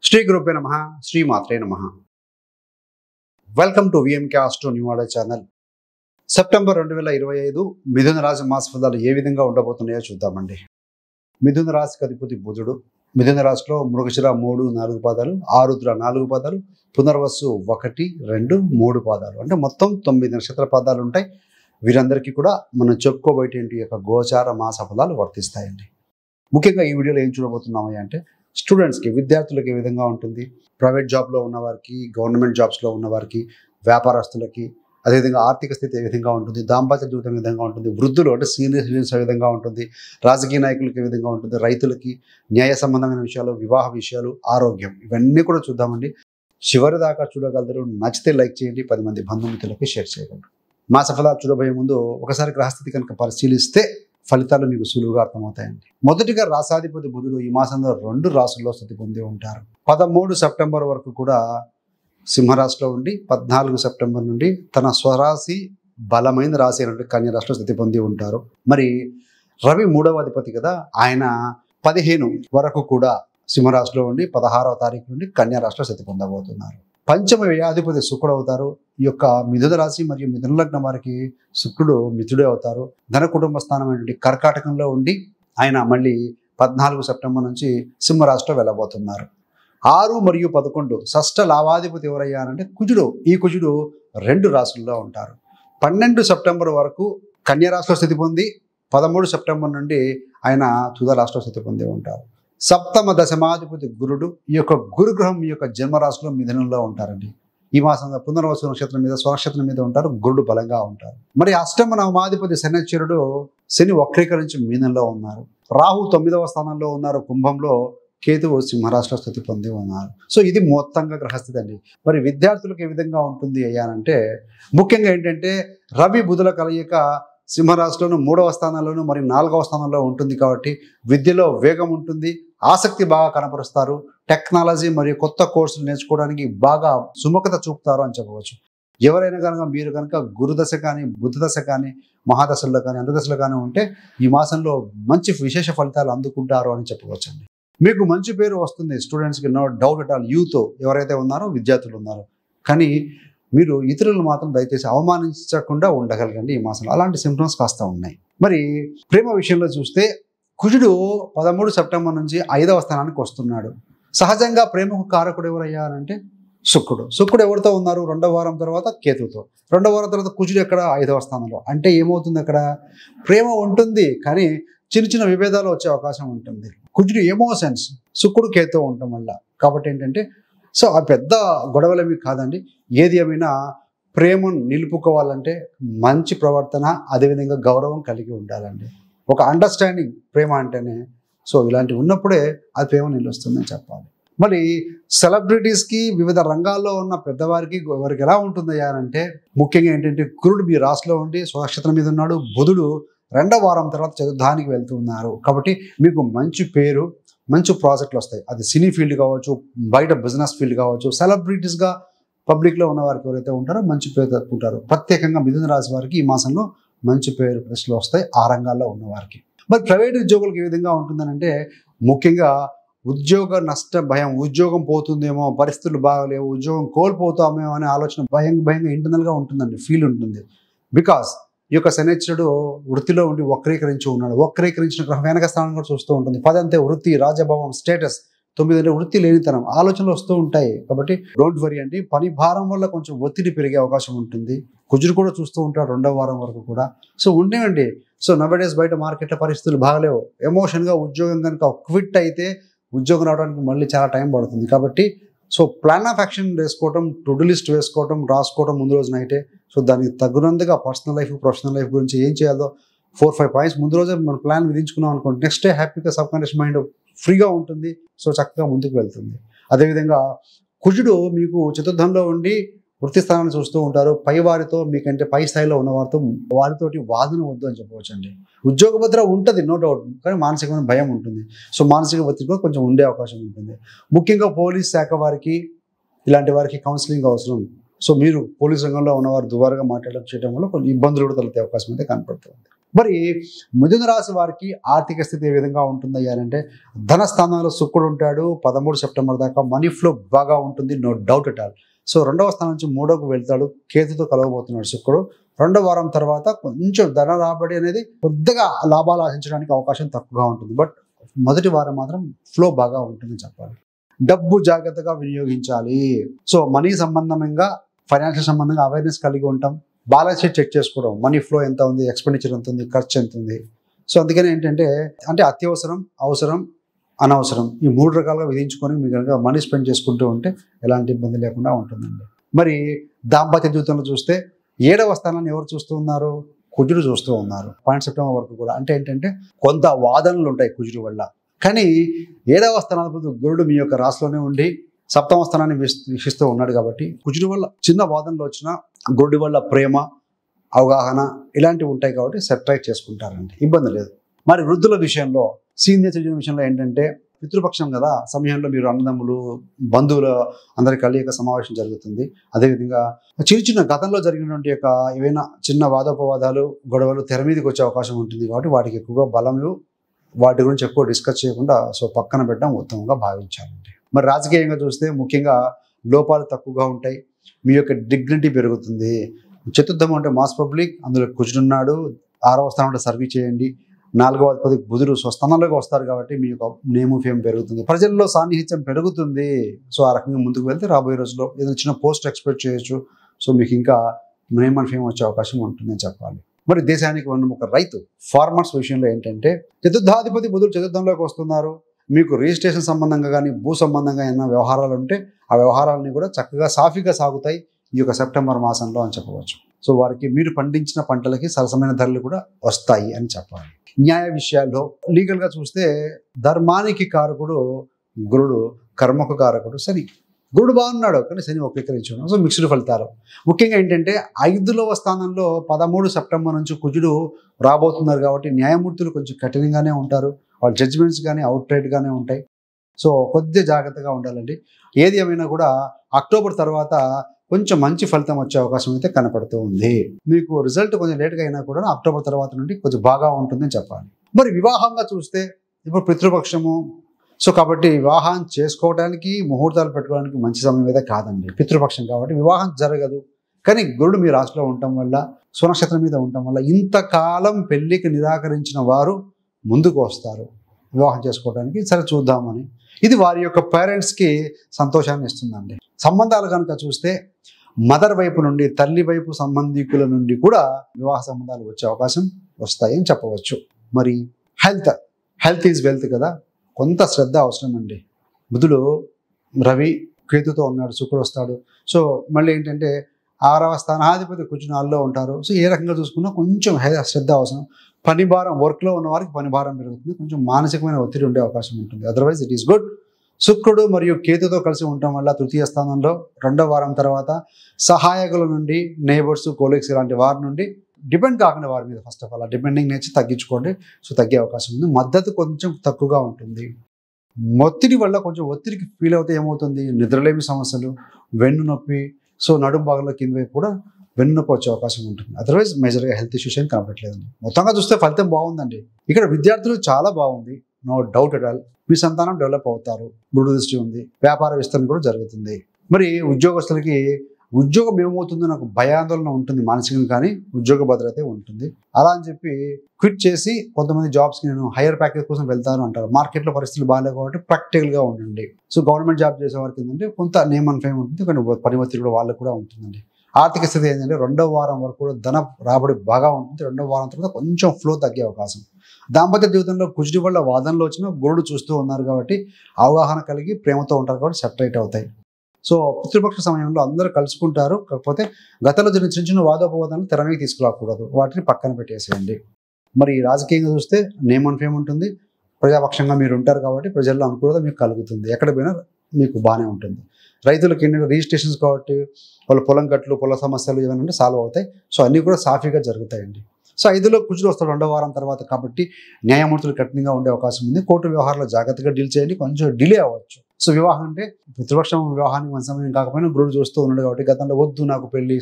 శ్రీ గురుభ్యో నమః శ్రీ మాత్రే నమః. Welcome to VMK astro new order channel. September 2025 మిథున రాశి మాస ఫలాలు ఏ విధంగా ఉండబోతున్నాయో చూద్దామండి. మిథున రాశికి అధిపతి బుధుడు. మిథున రాశిలో మృగశిర 3, 4 పాదాలు, ఆరుద్ర 4 పాదాలు, పునర్వసు 1, 2, 3 పాదాలు, అంటే మొత్తం 9 నక్షత్ర పాదాలు ఉంటాయి. వీరందరికీ కూడా మనం చెప్పుకోబోయేటువంటి యొక్క గోచార మాస ఫలాలు వర్తిస్తాయండి. ముఖ్యంగా ఈ వీడియోలో ఏం చూడబోతున్నామని అంటే స్టూడెంట్స్కి, విద్యార్థులకు ఏ విధంగా ఉంటుంది, ప్రైవేట్ జాబ్లో ఉన్నవారికి, గవర్నమెంట్ జాబ్స్లో ఉన్నవారికి, వ్యాపారస్తులకి, అదేవిధంగా ఆర్థిక స్థితి ఏ విధంగా ఉంటుంది, దాంపత్య జీవితం ఏ విధంగా ఉంటుంది, వృద్ధులు అంటే సీనియర్ సిటిజన్స్ ఏ విధంగా ఉంటుంది, రాజకీయ నాయకులకు ఏ విధంగా ఉంటుంది, రైతులకి, న్యాయ సంబంధమైన విషయాలు, వివాహ విషయాలు, ఆరోగ్యం, ఇవన్నీ కూడా చూద్దామండి. చివరి దాకా చూడగలరు. నచ్చితే లైక్ చేయండి, 10 మంది బంధుమిత్రులకి షేర్ చేయగలరు. మాస ఫలాలు చూడబోయే ముందు ఒకసారి గ్రహస్థితి కనుక పరిశీలిస్తే ఫలితాలు మీకు సులువుగా అర్థమవుతాయండి. మొదటిగా రాశాధిపతి బుధుడు ఈ మాసంలో 2 రాశుల్లో స్థితి పొంది ఉంటారు. 13 సెప్టెంబర్ వరకు కూడా సింహరాశిలో ఉండి 14 సెప్టెంబర్ నుండి తన స్వరాశి బలమైన రాశి అయినటువంటి కన్య రాశిలో స్థితి పొంది ఉంటారు. మరి రవి 3వ అధిపతి కదా, ఆయన 15 వరకు కూడా సింహరాశిలో ఉండి 16వ తారీఖు నుండి కన్యా రాశిలో స్థితి పొందబోతున్నారు. పంచమ వ్యయాధిపతి శుక్రుడు అవుతారు. ఈ యొక్క మిథున రాశి మరియు మిథున లగ్నం వారికి శుక్రుడు మిత్రుడే అవుతారు. ధన కుటుంబ స్థానమైనటువంటి కర్కాటకంలో ఉండి ఆయన మళ్ళీ 14 సెప్టెంబర్ నుంచి సింహరాశిలో వెళ్ళబోతున్నారు. 6 మరియు 11 షష్ఠ లాభాధిపతి ఎవరయ్యారంటే కుజుడు. ఈ కుజుడు 2 రాశుల్లో ఉంటారు. 12 సెప్టెంబర్ వరకు కన్యా రాశిలో స్థితి పొంది 13 సెప్టెంబర్ నుండి ఆయన తుల రాశిలో స్థితి పొంది ఉంటారు. సప్తమ దశమాధిపతి గురుడు. ఈ యొక్క గురుగ్రహం ఈ యొక్క జన్మరాశిలో మిథునంలో ఉంటారండి. ఈ మాసంలో పునర్వసు నక్షత్రం మీద, స్వనక్షత్రం మీద ఉంటారు. గురుడు బలంగా ఉంటారు. మరి అష్టమ నవమాధిపతి శనిశ్చరుడు, శని వక్రీకరించి మీనంలో ఉన్నారు. రాహు 9వ స్థానంలో ఉన్నారు కుంభంలో, కేతువు సింహరాశిలో స్థితి పొంది ఉన్నారు. సో ఇది మొత్తంగా గ్రహస్థితి అండి. మరి విద్యార్థులకు ఏ విధంగా ఉంటుంది అయ్యానంటే ముఖ్యంగా ఏంటంటే రవి బుధుల కలయిక సింహరాశిలోను 3వ స్థానంలోను మరి 4వ స్థానంలో ఉంటుంది. కాబట్టి విద్యలో వేగం ఉంటుంది, ఆసక్తి బాగా కనపరుస్తారు, టెక్నాలజీ మరియు కొత్త కోర్సులు నేర్చుకోవడానికి బాగా సుముఖత చూపుతారు అని చెప్పవచ్చు. ఎవరైనా కనుక మీరు కనుక గురుదశ కానీ, బుధ దశ కానీ, మహాదశల్లో కానీ, అంతదశలో కానీ ఉంటే ఈ మాసంలో మంచి విశేష ఫలితాలు అందుకుంటారు అని చెప్పవచ్చు అండి. మీకు మంచి పేరు వస్తుంది స్టూడెంట్స్కి, no doubt at all. Youth ఎవరైతే ఉన్నారో, విద్యార్థులు ఉన్నారో, కానీ మీరు ఇతరులను మాత్రం దయచేసి అవమానించకుండా ఉండగలగండి ఈ మాసంలో. అలాంటి సింప్టమ్స్ కాస్త ఉన్నాయి. మరి ప్రేమ విషయంలో చూస్తే కుజుడు 13 సెప్టెంబర్ నుంచి 5వ స్థానానికి వస్తున్నాడు. సహజంగా ప్రేమకు కారకుడు ఎవరయ్యారంటే శుక్రుడు. శుక్రుడు ఎవరితో ఉన్నారు? 2వ వారం తర్వాత కేతువుతో. 2వ వారం తర్వాత కుజుడు ఎక్కడ? 5వ స్థానంలో. అంటే ఏమవుతుంది అక్కడ? ప్రేమ ఉంటుంది, కానీ చిన్న చిన్న విభేదాలు వచ్చే అవకాశం ఉంటుంది. కుజుడు ఎమోషన్స్, శుక్రుడు కేతువు ఉండటం వల్ల. కాబట్టి ఏంటంటే సో ఆ పెద్ద గొడవలేమి కాదండి. ఏది ఏమైనా ప్రేమను నిలుపుకోవాలంటే మంచి ప్రవర్తన, అదేవిధంగా గౌరవం కలిగి ఉండాలండి. ఒక అండర్స్టాండింగ్ ప్రేమ అంటేనే. సో ఇలాంటివి ఉన్నప్పుడే అది ప్రేమ నిలుస్తుందని చెప్పాలి. మరి సెలబ్రిటీస్కి, వివిధ రంగాల్లో ఉన్న పెద్దవారికి ఎవరికి ఎలా ఉంటుందయ్యా అంటే ముఖ్యంగా ఏంటంటే గురుడు మీ రాశిలో ఉండి స్వనక్షత్రం మీద ఉన్నాడు. బుధుడు 2వ వారం తర్వాత చతుర్థానికి వెళ్తున్నారు. కాబట్టి మీకు మంచి పేరు, మంచి ప్రాజెక్టులు వస్తాయి. అది సినీ ఫీల్డ్ కావచ్చు, బయట బిజినెస్ ఫీల్డ్ కావచ్చు. సెలబ్రిటీస్గా పబ్లిక్లో ఉన్న వారికి ఎవరైతే ఉంటారో మంచి పేరు తెచ్చుకుంటారు. ప్రత్యేకంగా మిథున రాశి వారికి ఈ మాసంలో మంచి పేరు ప్రశ్నలు వస్తాయి ఆ రంగాల్లో ఉన్నవారికి. మరి ప్రైవేట్ ఉద్యోగులకు ఏ విధంగా ఉంటుందనంటే ముఖ్యంగా ఉద్యోగ నష్ట భయం, ఉద్యోగం పోతుందేమో, పరిస్థితులు బాగలేవు, ఉద్యోగం కోల్పోతామేమో అనే ఆలోచన భయంగా ఇంటర్నల్గా ఉంటుందండి, ఫీల్ ఉంటుంది. బికాస్ ఈ యొక్క శనిశ్చరుడు వృత్తిలో ఉండి వక్రీకరించి ఉన్నాడు. వక్రీకరించిన గ్రహం వెనక స్థానం కూడా చూస్తూ ఉంటుంది. 10 అంతే వృత్తి, రాజభావం, స్టేటస్. 9 అంటే వృత్తి లేనితనం, ఆలోచనలు వస్తూ ఉంటాయి. కాబట్టి డోంట్ వరీ అండి. పని భారం వల్ల కొంచెం ఒత్తిడి పెరిగే అవకాశం ఉంటుంది. కుజుడు కూడా చూస్తూ ఉంటాడు 2వ వారం వరకు కూడా. సో ఉండేవండి. సో నవడేస్ బయట మార్కెట్లో పరిస్థితులు బాగలేవు. ఎమోషన్గా ఉద్యోగం కనుక క్విట్ అయితే ఉద్యోగం రావడానికి మళ్ళీ చాలా టైం పడుతుంది. కాబట్టి సో ప్లాన్ ఆఫ్ యాక్షన్ వేసుకోవటం, టు డూ లిస్ట్ వేసుకోవటం, రాసుకోవటం ముందు రోజు నైటే. సో దానికి తగినంతగా పర్సనల్ లైఫ్, ప్రొఫెషనల్ లైఫ్ గురించి ఏం చేయాలో 4-5 పాయింట్స్ ముందు రోజే మనం ప్లాన్ విధించుకున్నాం అనుకోండి, నెక్స్ట్ డే హ్యాపీగా సబ్ కాన్షియస్ మైండ్ ఫ్రీగా ఉంటుంది. సో చక్కగా ముందుకు వెళ్తుంది. అదేవిధంగా కుజుడు మీకు చతుర్థంలో ఉండి వృత్తి స్థానాన్ని చూస్తూ ఉంటారు. పై వారితో, మీకంటే పై స్థాయిలో ఉన్న వారితోటి వాదన వద్దు అని చెప్పవచ్చు అండి. ఉద్యోగ భద్ర ఉంటుంది, నో డౌట్, కానీ మానసికమైన భయం ఉంటుంది. సో మానసిక ఒత్తిడి కూడా కొంచెం ఉండే అవకాశం ఉంటుంది. ముఖ్యంగా పోలీస్ శాఖ వారికి, ఇలాంటి వారికి కౌన్సిలింగ్ అవసరం. సో మీరు పోలీస్ రంగంలో ఉన్నవారు దుబారుగా మాట్లాడడం చేయడం వల్ల కొన్ని ఇబ్బందులు కూడా తలెత్తే అవకాశం అయితే కనపడుతుంది. మరి మిథున రాశి వారికి ఆర్థిక స్థితి ఏ విధంగా ఉంటుంది అంటే ధనస్థానంలో శుక్రుడు ఉంటాడు 13 సెప్టెంబర్ దాకా. మనీ ఫ్లో బాగా ఉంటుంది, no doubt at all. So 2వ స్థానం నుంచి 3వకు వెళ్తాడు, కేతుతో కలవబోతున్నాడు శుక్రుడు. 2వ వారం తర్వాత కొంచెం ధన రాబడి అనేది కొద్దిగా లాభాలు ఆశించడానికి అవకాశం తక్కువగా ఉంటుంది. బట్ మొదటి వారం మాత్రం ఫ్లో బాగా ఉంటుందని చెప్పాలి. డబ్బు జాగ్రత్తగా వినియోగించాలి. సో మనీ సంబంధంగా, ఫైనాన్షియల్ సంబంధంగా అవేర్నెస్ కలిగి ఉంటాం. బ్యాలెన్స్ షీట్ చెక్ చేసుకోవడం, మనీ ఫ్లో ఎంత ఉంది, ఎక్స్పెండిచర్ ఎంత ఉంది, ఖర్చు ఎంత ఉంది. సో అందుకని ఏంటంటే అత్యవసరం, అవసరం, అనవసరం ఈ 3 రకాలుగా విధించుకొని మీరు కనుక మనీ స్పెండ్ చేసుకుంటూ ఉంటే ఎలాంటి ఇబ్బంది లేకుండా ఉంటుందండి. మరి దాంపత్య జీవితంలో చూస్తే 7వ స్థానాన్ని ఎవరు చూస్తూ ఉన్నారు? కుజుడు చూస్తూ ఉన్నారు 12 సెప్టెంబర్ వరకు కూడా. అంటే ఏంటంటే కొంత వాదనలు ఉంటాయి కుజుడు వల్ల. కానీ 7వ స్థానాధిపతి గురుడు మీ యొక్క రాశిలోనే ఉండి 7వ స్థానాన్ని వీక్షిస్తూ ఉన్నాడు కాబట్టి కుజుడు వల్ల చిన్న వాదనలు వచ్చినా గురుడి వల్ల ప్రేమ, అవగాహన ఇలాంటివి ఉంటాయి కాబట్టి సెటరైట్ చేసుకుంటారండి, ఇబ్బంది లేదు. మరి వృద్ధుల విషయంలో, సీనియర్ సిటిజన్ విషయంలో ఏంటంటే పితృపక్షం కదా, సమయంలో మీరు అన్నదమ్ములు, బంధువుల అందరి కలియక సమావేశం జరుగుతుంది. అదేవిధంగా చిన్న గతంలో జరిగినటువంటి యొక్క ఏవైనా చిన్న వాదోపవాదాలు, గొడవలు తెర మీదకి వచ్చే అవకాశం ఉంటుంది కాబట్టి వాటికి ఎక్కువగా బలము, వాటి గురించి ఎక్కువ డిస్కస్ చేయకుండా సో పక్కన పెట్టడం ఉత్తమంగా భావించాలండి. మరి రాజకీయంగా చూస్తే ముఖ్యంగా లోపాలు తక్కువగా ఉంటాయి, మీ యొక్క డిగ్నిటీ పెరుగుతుంది. చతుర్థం అంటే మాస్ పబ్లిక్, అందులో కుజుడున్నాడు. 6వ స్థానం అంటే సర్వీస్ చేయండి. 4వ అధిపతి బుధుడు స్వస్థానంలోకి వస్తారు కాబట్టి మీ యొక్క నేము ఫేమ్ పెరుగుతుంది, ప్రజల్లో సాన్నిహిత్యం పెరుగుతుంది. సో ఆ రకంగా ముందుకు వెళ్తే రాబోయే రోజుల్లో ఏదైనా చిన్న పోస్ట్ ఎక్స్పెక్ట్ చేయొచ్చు. సో మీకు ఇంకా నేమ్ అండ్ ఫేమ్ వచ్చే అవకాశం ఉంటుందని చెప్పాలి. మరి దేశానికి ఒక రైతు, ఫార్మర్స్ విషయంలో ఏంటంటే చతుర్థాధిపతి బుధుడు చతుర్థంలోకి వస్తున్నారు. మీకు రిజిస్ట్రేషన్ సంబంధంగా కానీ భూ సంబంధంగా ఏమైనా వ్యవహారాలు ఉంటే ఆ వ్యవహారాలన్నీ కూడా చక్కగా సాఫీగా సాగుతాయి ఈ యొక్క సెప్టెంబర్ మాసంలో అని చెప్పవచ్చు. సో వారికి మీరు పండించిన పంటలకి సరసమైన ధరలు కూడా వస్తాయి అని చెప్పాలి. న్యాయ విషయాల్లో లీగల్గా చూస్తే ధర్మానికి కారకుడు గురుడు, కర్మకు కారకుడు శని. గురుడు బాగున్నాడు కానీ శని వక్రీకరించాడు. సో మిక్స్డ్ ఫలితాలు. ముఖ్యంగా ఏంటంటే 5వ స్థానంలో 13 సెప్టెంబర్ నుంచి కుజుడు రాబోతున్నారు కాబట్టి న్యాయమూర్తులు కొంచెం కఠినంగానే ఉంటారు. వాళ్ళ జడ్జిమెంట్స్ కానీ అవుట్ రైట్గానే ఉంటాయి. సో కొద్దిగా జాగ్రత్తగా ఉండాలండి. ఏది ఏమైనా కూడా అక్టోబర్ తర్వాత కొంచెం మంచి ఫలితం వచ్చే అవకాశం అయితే కనపడుతూ ఉంది. మీకు రిజల్ట్ కొంచెం లేట్గా అయినా కూడా అక్టోబర్ తర్వాత నుండి కొంచెం బాగా ఉంటుందని చెప్పాలి. మరి వివాహంగా చూస్తే ఇప్పుడు పితృపక్షము. సో కాబట్టి వివాహం చేసుకోవడానికి, ముహూర్తాలు పెట్టుకోవడానికి మంచి సమయం అయితే కాదండి, పితృపక్షం కాబట్టి వివాహం జరగదు. కానీ గురుడు మీ రాశిలో ఉండటం వల్ల, స్వనక్షత్రం మీద ఉండటం వల్ల ఇంతకాలం పెళ్లికి నిరాకరించిన వారు ముందుకు వస్తారు వివాహం చేసుకోవడానికి. సరే చూద్దామని. ఇది వారి యొక్క పేరెంట్స్కి సంతోషాన్ని ఇస్తుందండి. సంబంధాలు కనుక చూస్తే మదర్ వైపు నుండి, తల్లి వైపు సంబంధికుల నుండి కూడా వివాహ సంబంధాలు వచ్చే అవకాశం వస్తాయి అని చెప్పవచ్చు. మరి హెల్త్ ఈజ్ వెల్త్ కదా, కొంత శ్రద్ధ అవసరం అండి. బుధుడు రవి కేతుతో ఉన్నాడు, శుక్రుడు వస్తాడు. సో మళ్ళీ ఏంటంటే 6వ స్థానాధిపతి కుజునాల్లో ఉంటారు. సో ఏ రకంగా చూసుకున్నా కొంచెం శ్రద్ధ అవసరం. పని భారం, వర్క్లో ఉన్న వారికి పని భారం పెరుగుతుంది, కొంచెం మానసికమైన ఒత్తిడి ఉండే అవకాశం ఉంటుంది. Otherwise it is good. శుక్రుడు మరియు కేతుతో కలిసి ఉండటం వల్ల 3వ స్థానంలో 2వ వారం తర్వాత సహాయకుల నుండి, నేబర్స్, కోలీగ్స్ ఇలాంటి వారి నుండి డిపెండ్ కాకుండా వారి మీద first of all depending nature తగ్గించుకోండి. సో తగ్గే అవకాశం ఉంది. మద్దతు కొంచెం తక్కువగా ఉంటుంది. ఒత్తిడి వల్ల కొంచెం ఒత్తిడికి ఫీల్ అవుతే ఏమవుతుంది, నిద్రలేమి సమస్యలు, వెన్ను నొప్పి, సో నడుము భాగంలో కింద వైపు కూడా వెన్ను నొప్పి వచ్చే అవకాశం ఉంటుంది. అదర్వైజ్ మేజర్గా హెల్త్ ఇష్యూస్ ఏం కనపట్లేదండి. మొత్తంగా చూస్తే ఫలితం బాగుందండి. ఇక్కడ విద్యార్థులు చాలా బాగుంది, నో డౌట్ అట్ ఆల్. మీ సంతానం డెవలప్ అవుతారు, గురుడు దృష్టి ఉంది, వ్యాపార విస్తరణ కూడా జరుగుతుంది. మరి ఉద్యోగస్తులకి ఉద్యోగం ఏమవుతుందో నాకు భయాందోళన ఉంటుంది మానసికంగా, కానీ ఉద్యోగ భద్రత ఉంటుంది. అలా అని చెప్పి క్విట్ చేసి కొంతమంది జాబ్స్కి నేను హైయర్ ప్యాకేజ్ కోసం వెళ్తాను అంటారు. మార్కెట్లో పరిస్థితులు బాగాలేవు కాబట్టి ప్రాక్టికల్గా ఉండండి. సో గవర్నమెంట్ జాబ్ చేసే వారికి ఏంటంటే కొంత నేమ్ అండ్ ఫేమ్ ఉంటుంది, కానీ పని ఒత్తిడి కూడా వాళ్ళకు కూడా ఉంటుందండి. ఆర్థిక స్థితి ఏంటంటే 2వ వారం వరకు కూడా ధన రాబడి బాగా ఉంటుంది. 2వ వారం తర్వాత కొంచెం ఫ్లో తగ్గే అవకాశం. దాంపత్య జీవితంలో కుజుడి వల్ల వాదనలు వచ్చినా గురుడు చూస్తూ ఉన్నారు కాబట్టి అవగాహన కలిగి ప్రేమతో ఉంటారు కాబట్టి సెపరేట్ అవుతాయి. సో పితృపక్ష సమయంలో అందరూ కలుసుకుంటారు. కాకపోతే గతంలో జరిగిన చిన్న చిన్న వాదోపవాదాలను తెర మీద తీసుకురాకూడదు, వాటిని పక్కన పెట్టేసేయండి. మరి రాజకీయంగా చూస్తే నేమ్ అండ్ ఫేమ్ ఉంటుంది, ప్రజాపక్షంగా మీరు ఉంటారు కాబట్టి ప్రజల్లో అనుకూలత మీకు కలుగుతుంది, ఎక్కడ పోయినా మీకు బాగానే ఉంటుంది. రైతులకు ఏంటంటే రిజిస్ట్రేషన్స్ కాబట్టి వాళ్ళ పొలం గట్లు, పొల సమస్యలు ఏమైనా సాల్వ్ అవుతాయి. సో అన్నీ కూడా సాఫీగా జరుగుతాయండి. సో 5లో కుజుడు వస్తాడు 2వ వారం తర్వాత కాబట్టి న్యాయమూర్తులు కఠినంగా ఉండే అవకాశం ఉంది. కోర్టు వ్యవహారాలు జాగ్రత్తగా డీల్ చేయండి, కొంచెం డిలే అవ్వచ్చు. సో వివాహం అంటే పితృపక్షం వివాహానికి మంచి సమయం కాకపోయినా గురుడు చూస్తూ ఉన్నాడు కాబట్టి గతంలో వద్దు నాకు పెళ్లి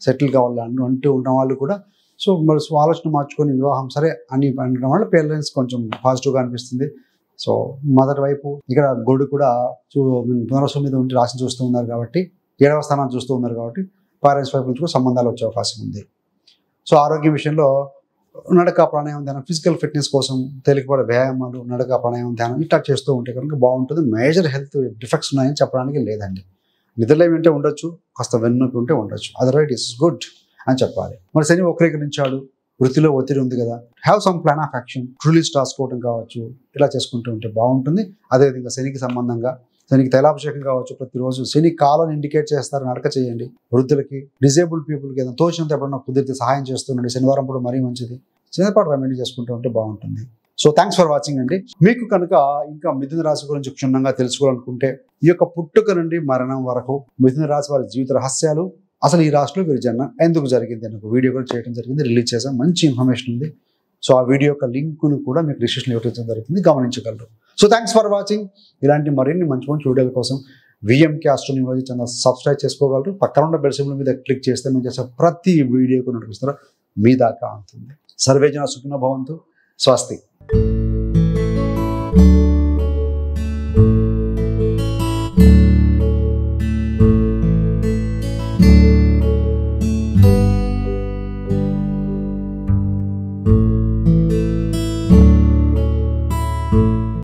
సెటిల్ కావాలి అంటూ ఉన్న వాళ్ళు కూడా సో మరి ఆలోచన మార్చుకొని వివాహం సరే అని అనడం వల్ల పేరెంట్స్ కొంచెం పాజిటివ్గా అనిపిస్తుంది. సో మదర్ వైపు ఇక్కడ గోడు కూడా పునర్వసు మీద ఉండి రాశి చూస్తూ ఉన్నారు కాబట్టి 7వ స్థానాన్ని చూస్తూ ఉన్నారు కాబట్టి పేరెంట్స్ వైపు నుంచి కూడా సంబంధాలు వచ్చే అవకాశం ఉంది. సో ఆరోగ్య విషయంలో నడక ప్రాణాయామం ధ్యానం, ఫిజికల్ ఫిట్నెస్ కోసం తేలికపడే వ్యాయామాలు, నడక ప్రాణాయామం ధ్యానం ఇట్లా చేస్తూ ఉంటే కనుక బాగుంటుంది. మేజర్ హెల్త్ డిఫెక్ట్స్ ఉన్నాయని చెప్పడానికి లేదండి. నిద్రలేమి ఉంటే ఉండొచ్చు, కాస్త వెన్నునొప్పి ఉంటే ఉండొచ్చు, అదర్వైజ్ ఇట్స్ గుడ్ అని చెప్పాలి. మరి శని వక్రీకరించాడు, వృత్తిలో ఒత్తిడి ఉంది కదా, have some plan of action, to list రాసుకోవడం కావచ్చు, ఇలా చేసుకుంటూ ఉంటే బాగుంటుంది. అదేవిధంగా శనికి సంబంధంగా శనికి తైలాభిషేకం కావచ్చు, ప్రతిరోజు శని కాలం ఇండికేట్ చేస్తారు, నడక చేయండి. వృద్ధులకి, డిజేబుల్డ్ పీపుల్కి ఏదైనా తోచినంత ఎప్పుడన్నా కుదిరితే సహాయం చేస్తుండండి. శనివారం కూడా మరీ మంచిది. చిన్నపాటు రెమెడీ చేసుకుంటూ ఉంటే బాగుంటుంది. సో థ్యాంక్స్ ఫర్ వాచింగ్ అండి. మీకు కనుక ఇంకా మిథున రాశి గురించి క్షుణ్ణంగా తెలుసుకోవాలనుకుంటే ఈ యొక్క పుట్టుక నుండి మరణం వరకు మిథున రాశి వారి జీవిత రహస్యాలు, అసలు ఈ రాశిలో వీరి జన్మ ఎందుకు జరిగింది అని ఒక వీడియో కూడా చేయడం జరిగింది, రిలీజ్ చేసాం. మంచి ఇన్ఫర్మేషన్ ఉంది. సో ఆ వీడియో యొక్క లింక్ను కూడా మీకు డిస్క్రిప్షన్లో ఇవ్వడం జరుగుతుంది, గమనించగలరు. So thanks for watching. ఇలాంటి మరిన్ని మంచి మంచి వీడియోల కోసం విఎంకే ఆస్ట్రోన్యూమరాలజీ ఛానల్ సబ్స్క్రైబ్ చేసుకోగలరు. పక్కన ఉన్న బెల్ సింబల్ మీద క్లిక్ చేస్తే మేము చేసే ప్రతి వీడియోకు నడిపిస్తారో మీ దాకా ఉంటుంది. సర్వే జన సుఖినో భవంతు. స్వస్తి.